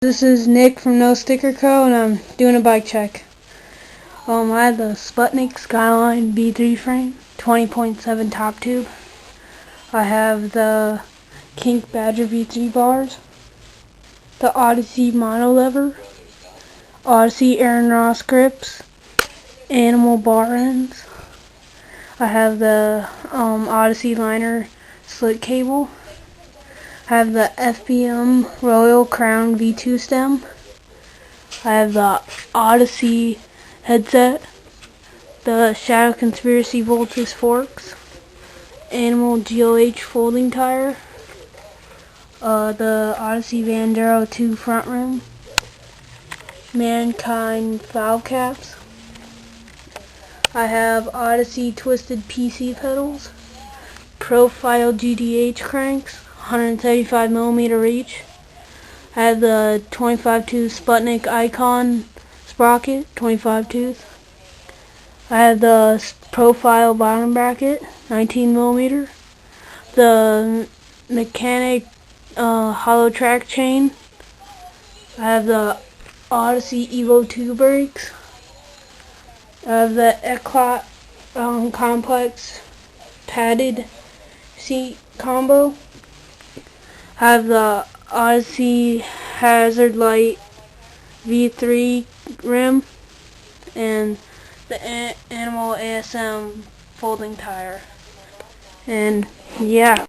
This is Nick from No Sticker Co. and I'm doing a bike check. I have the Sputnik Skyline V3 frame, 20.7 top tube. I have the Kink Badger V3 bars, the Odyssey mono lever, Odyssey Aaron Ross grips, Animal bar ends. I have the Odyssey liner slit cable. I have the FBM Royal Crown V2 stem. I have the Odyssey headset, the Shadow Conspiracy Voltus forks, Animal GLH folding tire, the Odyssey Vandero 2 front rim, Mankind valve caps. I have Odyssey twisted PC pedals, Profile GDH cranks, 175mm reach. I have the 25 tooth Sputnik Icon sprocket, 25 tooth. I have the Profile bottom bracket, 19mm. The Mechanic hollow track chain. I have the Odyssey Evo 2 brakes. I have the Eclat complex padded seat combo. I have the Odyssey Hazard Light V3 rim and the Animal ASM folding tire. And yeah.